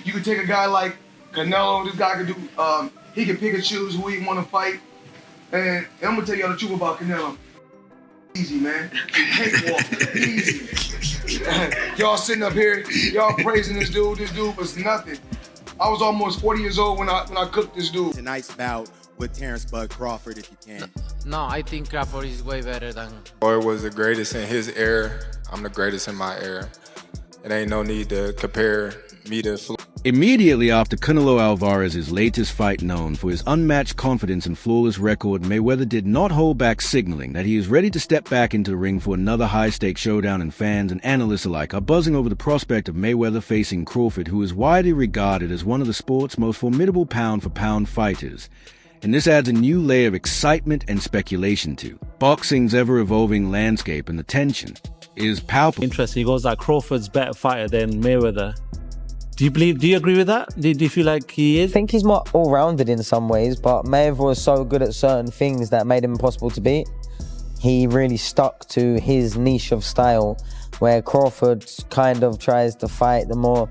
You can take a guy like Canelo. This guy can do. He can pick and choose who he want to fight. And I'm gonna tell y'all the truth about Canelo. Easy, man. Cakewalk. Easy. Y'all sitting up here, y'all praising this dude. This dude was nothing. I was almost 40 years old when I cooked this dude. Tonight's bout with Terence Bud Crawford, if you can. No, I think Crawford is way better than... Boy was the greatest in his era. I'm the greatest in my era. It ain't no need to compare me to Floyd. Immediately after Canelo Alvarez's latest fight, known for his unmatched confidence and flawless record, Mayweather did not hold back, signaling that he is ready to step back into the ring for another high-stakes showdown, and fans and analysts alike are buzzing over the prospect of Mayweather facing Crawford, who is widely regarded as one of the sport's most formidable pound-for-pound fighters. And this adds a new layer of excitement and speculation to boxing's ever-evolving landscape, and the tension is palpable. Interesting, he goes that Crawford's better fighter than Mayweather. Do you agree with that? Do you feel like he is? I think he's more all-rounded in some ways, but Mayweather was so good at certain things that made him impossible to beat. He really stuck to his niche of style, where Crawford kind of tries to fight the more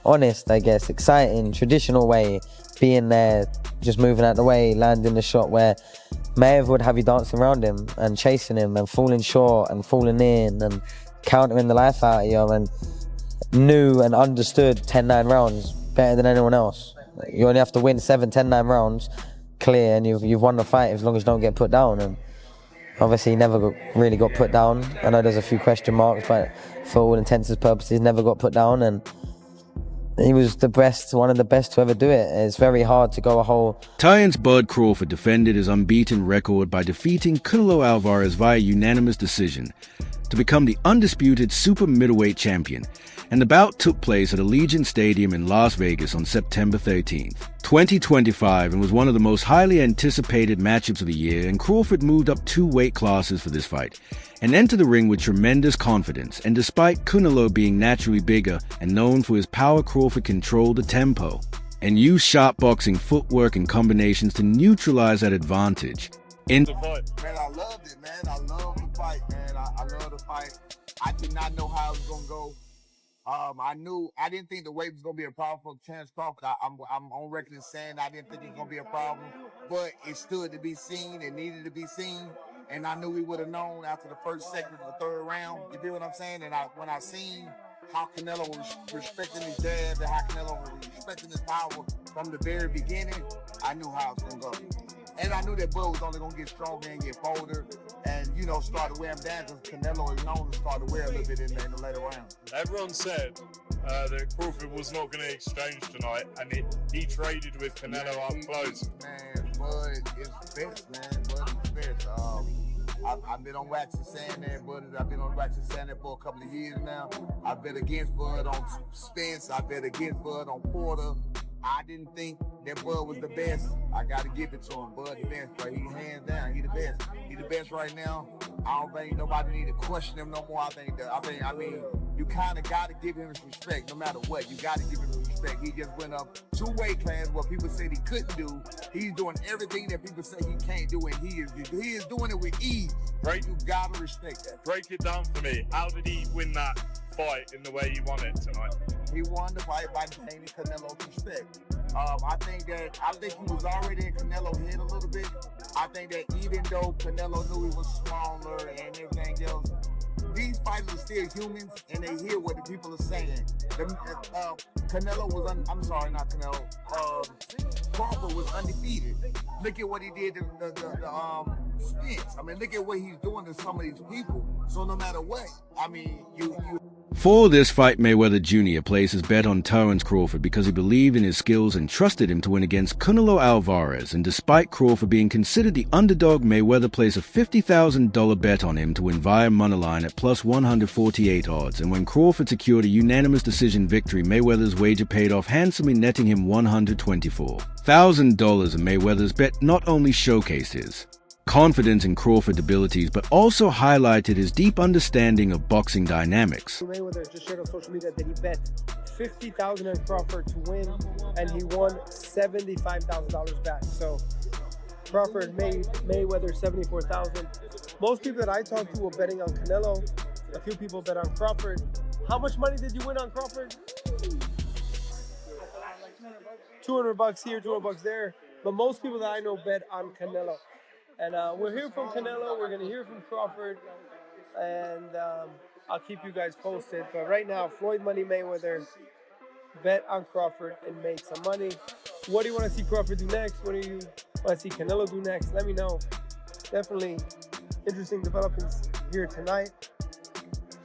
honest, I guess, exciting, traditional way, being there, just moving out the way, landing the shot, where Mayweather would have you dancing around him and chasing him and falling short and falling in and countering the life out of you, and knew and understood 10-9 rounds better than anyone else. You only have to win 7, 10-9 rounds clear, and you've won the fight as long as you don't get put down. And obviously he never really got put down. I know there's a few question marks, but for all intents and purposes, never got put down, and he was the best, one of the best to ever do it. It's very hard to go a whole... Terence Bud Crawford defended his unbeaten record by defeating Canelo Alvarez via unanimous decision to become the undisputed super middleweight champion, and the bout took place at Allegiant Stadium in Las Vegas on September 13th, 2025, and was one of the most highly anticipated matchups of the year. And Crawford moved up 2 weight classes for this fight and entered the ring with tremendous confidence. And despite Canelo being naturally bigger and known for his power, Crawford controlled the tempo and used sharp boxing footwork and combinations to neutralize that advantage. Man, I loved it, man. I love the fight, man. I love the fight. I did not know how it was gonna go. I didn't think the weight was gonna be a problem for Terence Crawford. I'm on record as saying I didn't think it was gonna be a problem, but it stood to be seen. It needed to be seen, and I knew we would have known after the first, second, or the third round. You feel what I'm saying? And when I seen how Canelo was respecting his jab and how Canelo was respecting his power from the very beginning, I knew how it was gonna go. And I knew that Bud was only going to get stronger and get bolder and, start to wear him down, because Canelo is known to start to wear a little bit in the later round. Everyone said that Crawford was not going to exchange tonight, and he traded with Canelo up close. Man, Bud is the best, man. Bud is the best. I've been on wax and saying that, Bud. I've been on wax and saying that for a couple of years now. I bet against Bud on Spence. I bet against Bud on Porter. I didn't think that Bud was the best. I got to give it to him. Bud the best, but he hands down. He the best. He the best right now. I don't think nobody need to question him no more. I mean, you kind of got to give him his respect no matter what. You got to give him his respect. He just went up 2 weight classes what people said he couldn't do. He's doing everything that people say he can't do, and he is doing it with ease. Right. You got to respect that. Break it down for me. How did he win that fight in the way he won it tonight? He won the fight by gaining Canelo's respect. I think he was already in Canelo's head a little bit. I think that even though Canelo knew he was smaller and everything else, these fighters are still humans, and they hear what the people are saying. Canelo was, Crawford was undefeated. Look at what he did to the Spence. I mean, look at what he's doing to some of these people. So no matter what, I mean, you For this fight, Mayweather Jr. placed his bet on Terence Crawford because he believed in his skills and trusted him to win against Canelo Alvarez. And despite Crawford being considered the underdog, Mayweather placed a $50,000 bet on him to win via moneyline at plus 148 odds. And when Crawford secured a unanimous decision victory, Mayweather's wager paid off handsomely, netting him $124,000. And Mayweather's bet not only showcased his confidence in Crawford's abilities, but also highlighted his deep understanding of boxing dynamics. Mayweather just shared on social media that he bet $50,000 on Crawford to win, and he won $75,000 back. So Crawford made Mayweather $74,000. Most people that I talked to were betting on Canelo. A few people bet on Crawford. How much money did you win on Crawford? $200 here, $200 there. But most people that I know bet on Canelo. And we'll hear from Canelo. We're going to hear from Crawford. And I'll keep you guys posted. But right now, Floyd Money Mayweather, bet on Crawford and make some money. What do you want to see Crawford do next? What do you want to see Canelo do next? Let me know. Definitely interesting developments here tonight.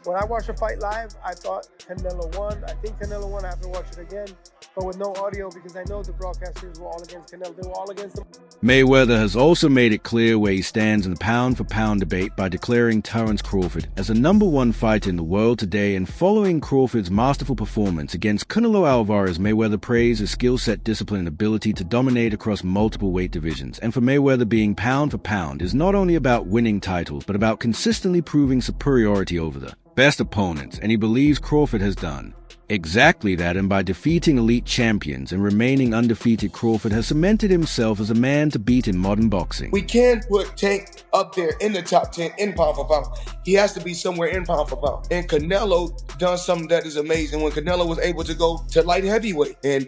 When I watched the fight live, I thought Canelo won. I think Canelo won. I have to watch it again, but with no audio because I know the broadcasters were all against Canelo. They were all against him. Mayweather has also made it clear where he stands in the pound-for-pound debate by declaring Terence Crawford as the #1 fighter in the world today, and following Crawford's masterful performance against Canelo Alvarez, Mayweather praised his skill set, discipline, and ability to dominate across multiple weight divisions. And for Mayweather, being pound-for-pound is not only about winning titles, but about consistently proving superiority over the best opponents, and he believes Crawford has done exactly that, and by defeating elite champions and remaining undefeated, Crawford has cemented himself as a man to beat in modern boxing. We can put Tank up there in the top 10 in pound for pound. He has to be somewhere in pound for pound. And Canelo done something that is amazing when Canelo was able to go to light heavyweight and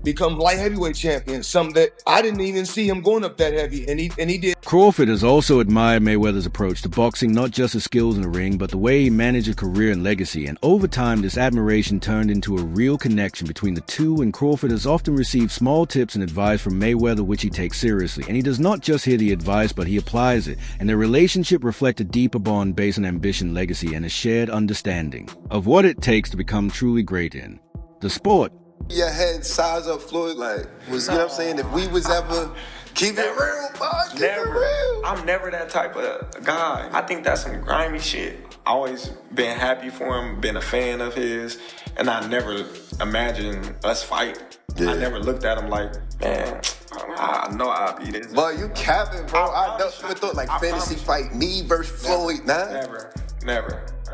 become light heavyweight champion, something that I didn't even see him going up that heavy, and he did. Crawford has also admired Mayweather's approach to boxing, not just his skills in the ring, but the way he managed a career and legacy, and over time this admiration turned into a real connection between the two, and Crawford has often received small tips and advice from Mayweather which he takes seriously, and he does not just hear the advice but he applies it, and their relationship reflects a deeper bond based on ambition, legacy, and a shared understanding of what it takes to become truly great in the sport. Your head size up Floyd like was, you know what I'm saying, if we was ever keep it real, boy, keep it real. I'm never that type of guy. I think that's some grimy shit. Always been happy for him, been a fan of his, and I never imagined us fight. Yeah. I never looked at him like, man, I know I'll be this. But you capping, bro. I never thought like fantasy fight me versus Floyd. Never.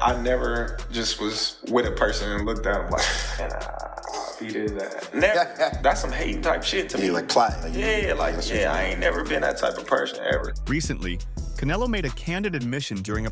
I never just was with a person and looked at him like, man, I'll be this. Never. That's some hating type shit to me. Like plotting. I ain't never been that type of person ever. Recently, Canelo made a candid admission during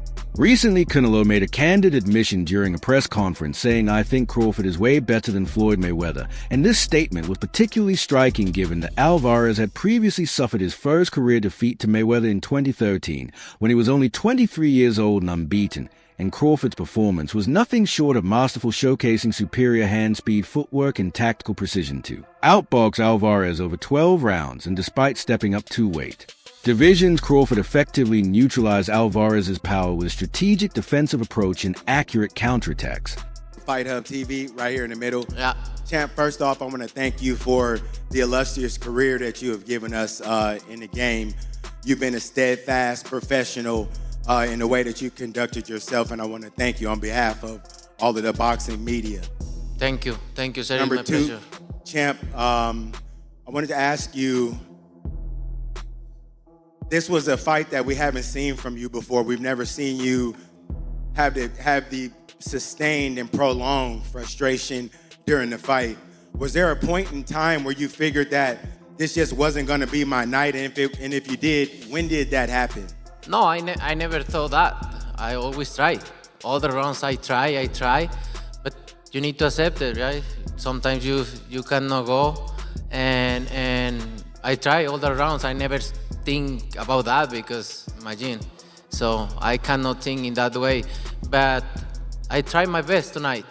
a press conference saying, "I think Crawford is way better than Floyd Mayweather." And this statement was particularly striking given that Alvarez had previously suffered his first career defeat to Mayweather in 2013 when he was only 23 years old and unbeaten. And Crawford's performance was nothing short of masterful, showcasing superior hand speed, footwork, and tactical precision to outbox Alvarez over 12 rounds, and despite stepping up 2 weight divisions, Crawford effectively neutralized Alvarez's power with a strategic defensive approach and accurate counterattacks. Fight Hub TV right here in the middle. Yeah. Champ, first off, I want to thank you for the illustrious career that you have given us in the game. You've been a steadfast professional in the way that you conducted yourself, and I want to thank you on behalf of all of the boxing media. Thank you, sir. Number my 2, pleasure. Champ, I wanted to ask you, this was a fight that we haven't seen from you before. We've never seen you have the sustained and prolonged frustration during the fight. Was there a point in time where you figured that this just wasn't going to be my night? And if you did, when did that happen? No, I never thought that. I always try. All the rounds I try, but you need to accept it, right? Sometimes you cannot go, and I try all the rounds. I never think about that because imagine. So I cannot think in that way, but I try my best tonight.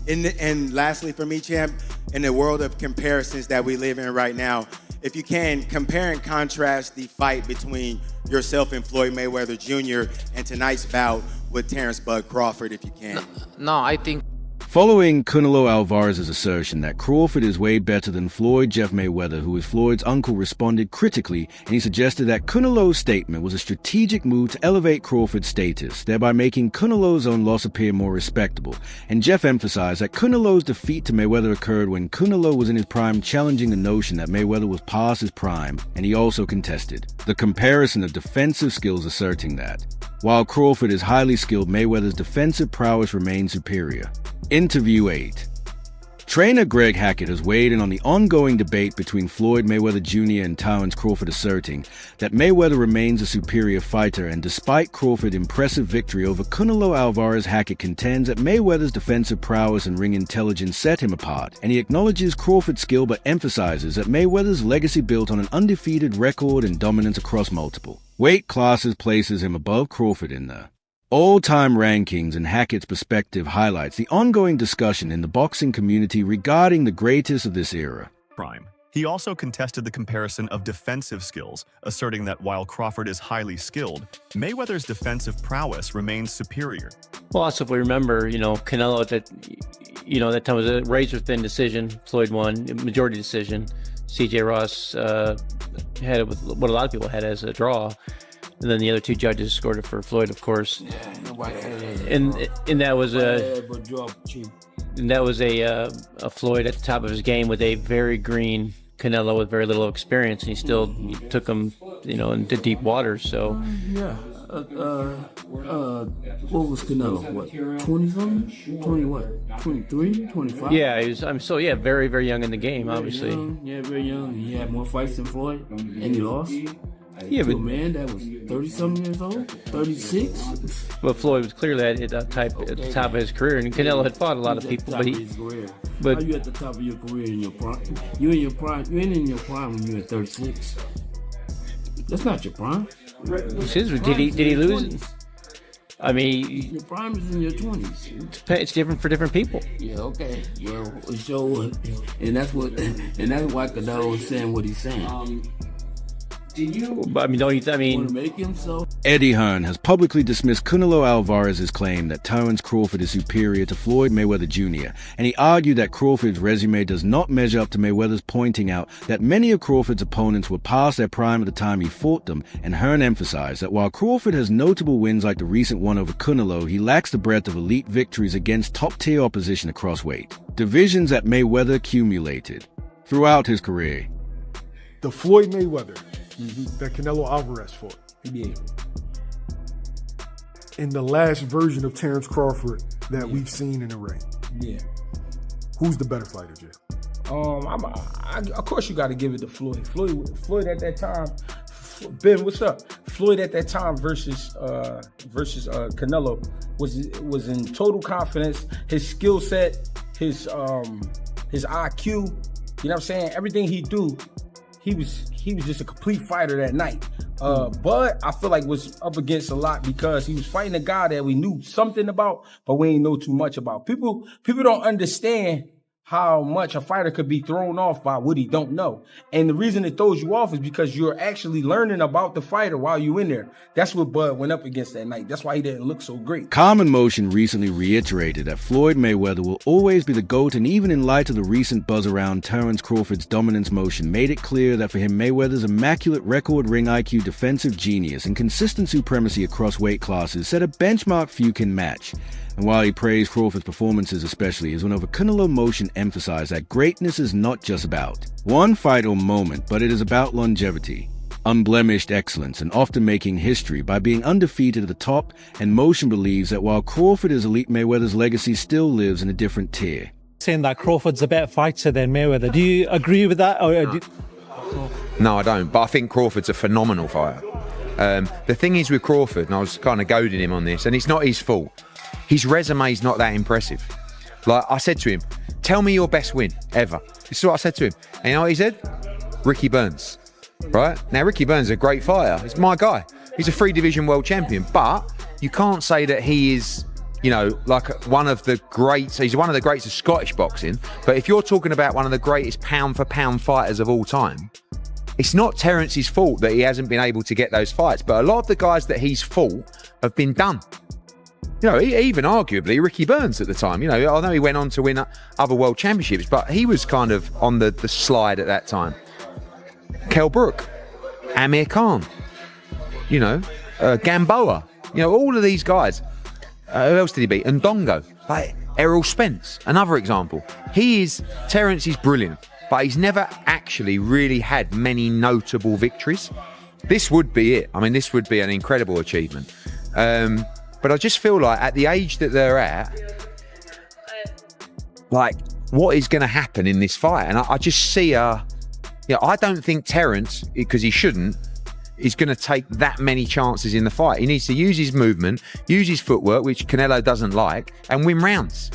And lastly for me, Champ, in the world of comparisons that we live in right now, if you can, compare and contrast the fight between yourself and Floyd Mayweather Jr. and tonight's bout with Terence Bud Crawford, if you can. No, I think... Following Canelo Alvarez's assertion that Crawford is way better than Floyd, Jeff Mayweather, who is Floyd's uncle, responded critically, and he suggested that Canelo's statement was a strategic move to elevate Crawford's status, thereby making Canelo's own loss appear more respectable. And Jeff emphasized that Canelo's defeat to Mayweather occurred when Canelo was in his prime, challenging the notion that Mayweather was past his prime, and he also contested the comparison of defensive skills, asserting that while Crawford is highly skilled, Mayweather's defensive prowess remains superior. Interview 8. Trainer Greg Hackett has weighed in on the ongoing debate between Floyd Mayweather Jr. and Terence Crawford, asserting that Mayweather remains a superior fighter, and despite Crawford's impressive victory over Canelo Alvarez, Hackett contends that Mayweather's defensive prowess and ring intelligence set him apart, and he acknowledges Crawford's skill but emphasizes that Mayweather's legacy built on an undefeated record and dominance across multiple weight classes places him above Crawford in the all-time rankings, and Hackett's perspective highlights the ongoing discussion in the boxing community regarding the greatest of this era. Prime. He also contested the comparison of defensive skills, asserting that while Crawford is highly skilled, Mayweather's defensive prowess remains superior. Well, also if we remember, Canelo that time was a razor-thin decision. Floyd won, majority decision. C.J. Ross had it with what a lot of people had as a draw. And then the other two judges scored it for Floyd, of course. Yeah, nobody had it. And that was a Floyd at the top of his game with a very green Canelo with very little experience, and he still took him, into deep waters. So yeah. What was Canelo? What, 20-something? 20 what? 23? 25? Yeah, he was. Very, very young in the game, obviously. Very young. He had more fights than Floyd, and he lost. Yeah, but a man that was 30-something years old, 36. But Floyd was clearly at the top of his career, and Canelo had fought a lot of people. But how you at the top of your career in your prime? You in your prime? You ain't in your prime when you're at 36. That's not your prime. Did he lose? I mean, your prime is in your 20s. It's different for different people. Yeah, okay. Well, so, and that's why Canelo was saying what he's saying. Eddie Hearn has publicly dismissed Canelo Alvarez's claim that Terence Crawford is superior to Floyd Mayweather Jr., and he argued that Crawford's resume does not measure up to Mayweather's, pointing out that many of Crawford's opponents were past their prime at the time he fought them, and Hearn emphasized that while Crawford has notable wins like the recent one over Canelo, he lacks the breadth of elite victories against top-tier opposition across weight divisions that Mayweather accumulated throughout his career. The Floyd Mayweather that Canelo Alvarez fought. Yeah. In the last version of Terence Crawford that we've seen in the ring. Yeah. Who's the better fighter, Jay? Of course you got to give it to Floyd. Floyd at that time. Ben, what's up? Floyd at that time versus Canelo was in total confidence. His skill set, his IQ. You know what I'm saying? Everything he do. He was just a complete fighter that night. But I feel like was up against a lot because he was fighting a guy that we knew something about, but we ain't know too much about. People don't understand how much a fighter could be thrown off by what he don't know. And the reason it throws you off is because you're actually learning about the fighter while you're in there. That's what Bud went up against that night. That's why he didn't look so great. Common Motion recently reiterated that Floyd Mayweather will always be the GOAT, and even in light of the recent buzz around Terence Crawford's dominance motion, made it clear that for him, Mayweather's immaculate record, ring IQ, defensive genius, and consistent supremacy across weight classes set a benchmark few can match. And while he praised Crawford's performances, especially his win over Canelo, Motion emphasized that greatness is not just about one fight or moment, but it is about longevity, unblemished excellence, and often making history by being undefeated at the top. And Motion believes that while Crawford is elite, Mayweather's legacy still lives in a different tier. Saying that Crawford's a better fighter than Mayweather. Do you agree with that? No, I don't. But I think Crawford's a phenomenal fighter. The thing is with Crawford, and I was kind of goading him on this, and it's not his fault. His resume's not that impressive. Like I said to him, tell me your best win ever. This is what I said to him. And you know what he said? Ricky Burns. Right? Now, Ricky Burns is a great fighter. He's my guy. He's a 3-division world champion. But you can't say that he is, like one of the greats. He's one of the greats of Scottish boxing. But if you're talking about one of the greatest pound-for-pound fighters of all time, it's not Terence's fault that he hasn't been able to get those fights. But a lot of the guys that he's fought have been done. Even arguably Ricky Burns at the time. I know he went on to win other world championships, but he was kind of on the slide at that time. Kell Brook, Amir Khan, Gamboa, all of these guys. Who else did he beat? Ndongo, like Errol Spence, another example. Terence is brilliant, but he's never actually really had many notable victories. This would be it. I mean, this would be an incredible achievement. But I just feel like at the age that they're at, like what is going to happen in this fight. And I just see I don't think Terence, because he shouldn't, is going to take that many chances in the fight. He needs to use his movement, use his footwork, which Canelo doesn't like, and win rounds.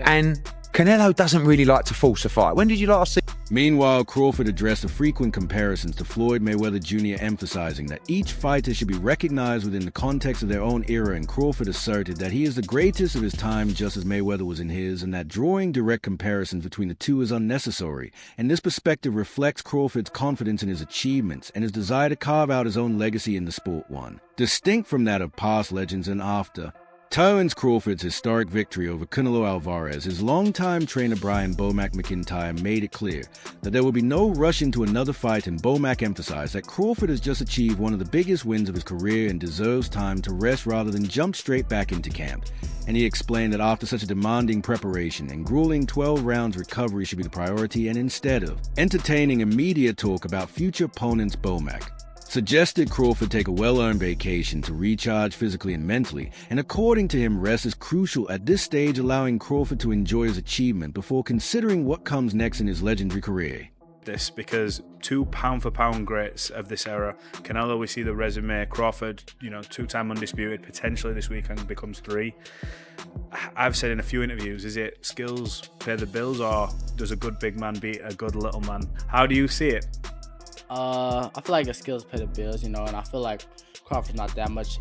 And Canelo doesn't really like to force a fight. When did you last see? Meanwhile, Crawford addressed the frequent comparisons to Floyd Mayweather Jr., emphasizing that each fighter should be recognized within the context of their own era, and Crawford asserted that he is the greatest of his time just as Mayweather was in his, and that drawing direct comparisons between the two is unnecessary. And this perspective reflects Crawford's confidence in his achievements and his desire to carve out his own legacy in the sport one, distinct from that of past legends. And after Terence Crawford's historic victory over Canelo Alvarez, his longtime trainer Brian Bomac McIntyre made it clear that there will be no rush into another fight, and Bomac emphasized that Crawford has just achieved one of the biggest wins of his career and deserves time to rest rather than jump straight back into camp. And he explained that after such a demanding preparation and grueling 12 rounds, recovery should be the priority, and instead of entertaining immediate talk about future opponents, Bomac suggested Crawford take a well-earned vacation to recharge physically and mentally, and according to him, rest is crucial at this stage, allowing Crawford to enjoy his achievement before considering what comes next in his legendary career. This because two pound-for-pound greats of this era. Canelo, we see the resume. Crawford, two-time undisputed. Potentially this weekend becomes 3. I've said in a few interviews, is it skills pay the bills, or does a good big man beat a good little man? How do you see it? I feel like the skills pay the bills, and I feel like Crawford's not that much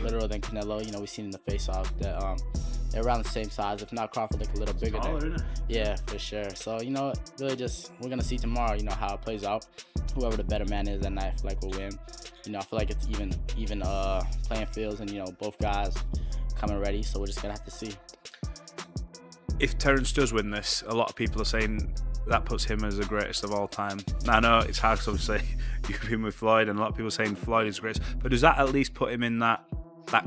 littler than Canelo. We've seen in the face-off that they're around the same size. If not, Crawford look a little bigger than. Yeah, for sure. So really just we're gonna see tomorrow. How it plays out. Whoever the better man is that night, I feel like will win. I feel like it's even playing fields, and both guys coming ready. So we're just gonna have to see. If Terence does win this, a lot of people are saying that puts him as the greatest of all time. Now, I know it's hard because obviously you've been with Floyd, and a lot of people are saying Floyd is the greatest, but does that at least put him in that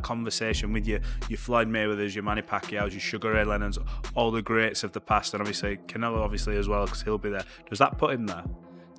conversation with your Floyd Mayweathers, your Manny Pacquiao's, your Sugar Ray Leonards, all the greats of the past, and obviously Canelo obviously as well, because he'll be there. Does that put him there?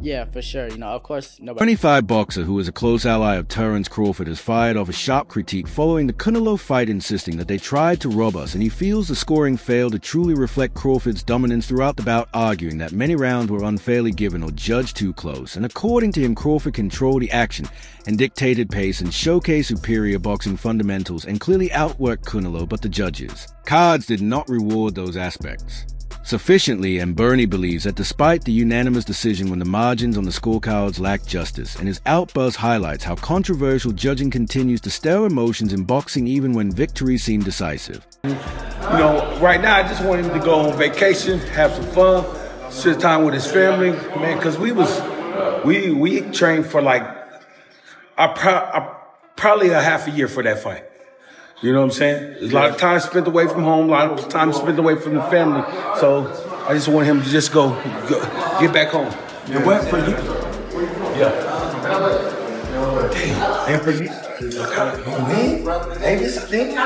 Yeah, for sure. Of course, nobody. 25 boxer who is a close ally of Terence Crawford has fired off a sharp critique following the Canelo fight, insisting that they tried to rob us, and he feels the scoring failed to truly reflect Crawford's dominance throughout the bout, arguing that many rounds were unfairly given or judged too close. And according to him, Crawford controlled the action and dictated pace and showcased superior boxing fundamentals and clearly outworked Canelo, but the judges' cards did not reward those aspects sufficiently, and Bernie believes that despite the unanimous decision when the margins on the scorecards lacked justice, and his outburst highlights how controversial judging continues to stir emotions in boxing even when victories seem decisive. Right now I just want him to go on vacation, have some fun, spend time with his family, man, because we trained for probably a half a year for that fight. You know what I'm saying? There's a lot of time spent away from home, a lot of time spent away from the family. So I just want him to just go get back home. Yeah. And what for you? Yeah. Damn. And for you? Me? Ain't this a thing?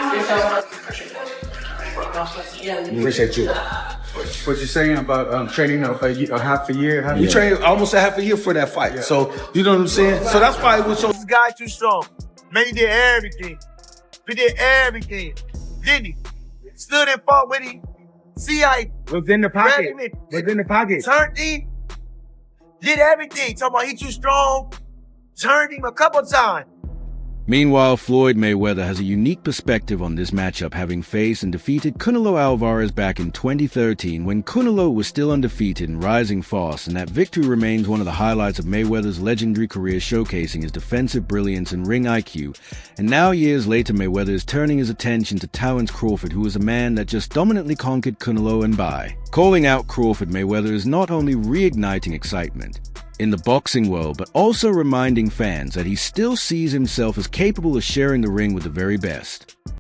Appreciate you. What you saying about training a half a year? We trained almost a half a year for that fight. Yeah. So you know what I'm saying? So that's why it was so. This guy too strong. Man, he did everything. He did everything. Didn't he? Stood and fought with him. See how he was in the pocket. Turned him. Did everything. Talking about he too strong. Turned him a couple times. Meanwhile, Floyd Mayweather has a unique perspective on this matchup, having faced and defeated Canelo Alvarez back in 2013 when Canelo was still undefeated and rising fast, and that victory remains one of the highlights of Mayweather's legendary career, showcasing his defensive brilliance and ring IQ. And now, years later, Mayweather is turning his attention to Terence Crawford, who is a man that just dominantly conquered Canelo, and by calling out Crawford, Mayweather is not only reigniting excitement in the boxing world, but also reminding fans that he still sees himself as capable of sharing the ring with the very best.